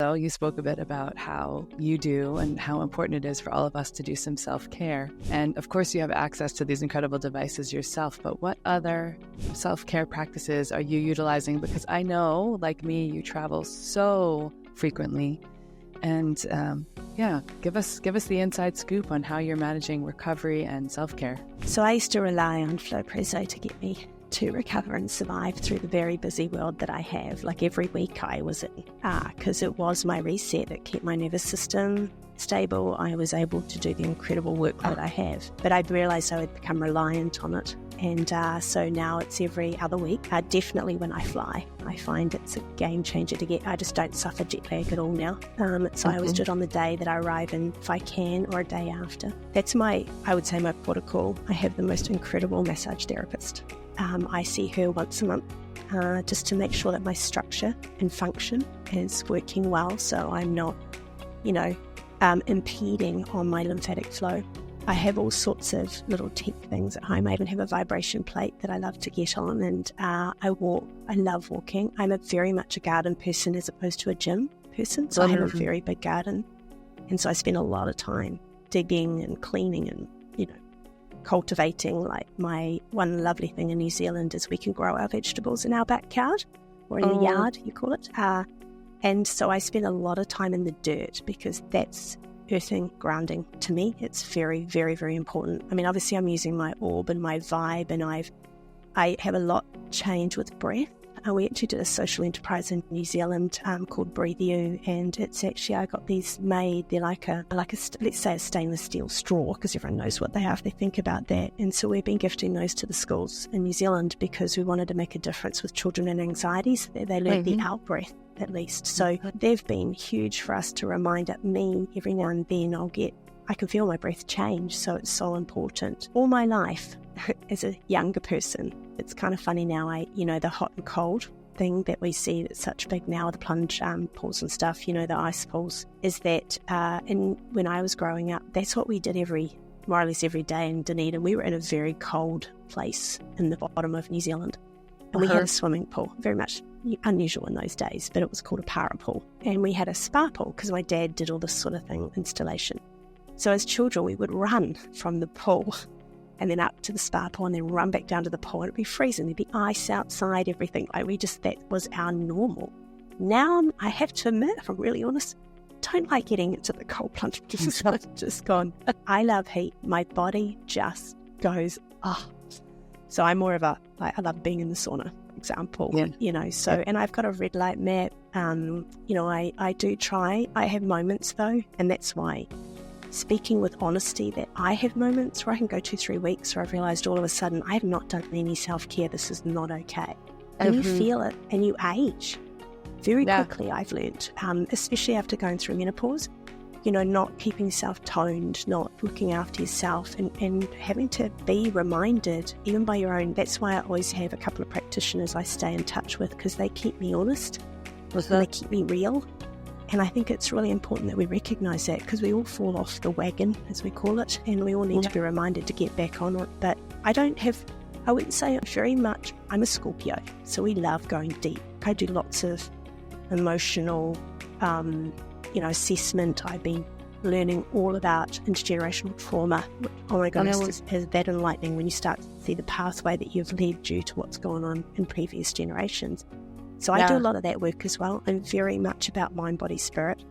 So you spoke a bit about how you do and how important it is for all of us to do some self-care. And of course, you have access to these incredible devices yourself, but what other self-care practices are you utilizing? Because I know, like me, you travel so frequently. And give us the inside scoop on how you're managing recovery and self-care. So I used to rely on Flowpresso to get me to recover and survive through the very busy world that I have. Like every week I was in, because it was my reset. It kept my nervous system stable. I was able to do the incredible work that I have. But I realised I would become reliant on it. And so now it's every other week. Definitely when I fly, I find it's a game changer to get. I just don't suffer jet lag at all now. So I always do it on the day that I arrive in, if I can, or a day after. That's I would say my protocol. I have the most incredible massage therapist. I see her once a month just to make sure that my structure and function is working well, so I'm not, impeding on my lymphatic flow. I have all sorts of little tech things at home. I even have a vibration plate that I love to get on, and I walk. I love walking. I'm very much a garden person as opposed to a gym person, so I have a very big garden, and so I spend a lot of time digging and cleaning and, cultivating. Like my one lovely thing in New Zealand is we can grow our vegetables in our backyard or in the yard, you call it. And so I spend a lot of time in the dirt because that's earthing, grounding to me. It's very, very, very important. I mean, obviously I'm using my orb and my vibe, and I have a lot change with breath. We actually did a social enterprise in New Zealand called Breathwork, and it's actually, I got these made. They're like a let's say a stainless steel straw, because everyone knows what they are if they think about that. And so we've been gifting those to the schools in New Zealand because we wanted to make a difference with children and anxiety, so that they learn the out breath at least. So they've been huge for us to remind me every now and then. I can feel my breath change, so it's so important. All my life, as a younger person, it's kind of funny now, the hot and cold thing that we see that's such big now, the plunge pools and stuff, the ice pools, is that when I was growing up, that's what we did more or less every day in Dunedin. We were in a very cold place in the bottom of New Zealand, and we had a swimming pool, very much unusual in those days, but it was called a para pool. And we had a spa pool because my dad did all this sort of thing, installation. So as children, we would run from the pool and then up to the spa pool and then run back down to the pool, and it'd be freezing. There'd be ice outside, everything. That was our normal. Now, I have to admit, if I'm really honest, don't like getting into the cold plunge because I've just gone. I love heat. My body just goes, So I'm more of I love being in the sauna, for example, and I've got a red light mat. I do try. I have moments though, and that's why, speaking with honesty, that I have moments where I can go 2-3 weeks where I've realised all of a sudden I have not done any self-care. This is not okay. And you feel it and you age very quickly, I've learned, especially after going through menopause, not keeping yourself toned, not looking after yourself, and having to be reminded, even by your own. That's why I always have a couple of practitioners I stay in touch with, because they keep me honest and they keep me real. And I think it's really important that we recognise that, because we all fall off the wagon, as we call it, and we all need to be reminded to get back on it. But I wouldn't say I'm a Scorpio, so we love going deep. I do lots of emotional, assessment. I've been learning all about intergenerational trauma. Oh my goodness, is that enlightening when you start to see the pathway that you've led due to what's going on in previous generations. So I do a lot of that work as well. I'm very much about mind, body, spirit,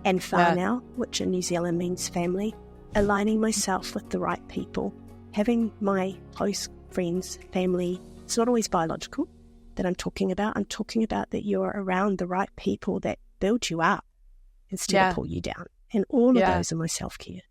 and whānau, which in New Zealand means family, aligning myself with the right people, having my close friends, family. It's not always biological that I'm talking about. I'm talking about that you're around the right people that build you up instead of pull you down. And all of those are my self-care.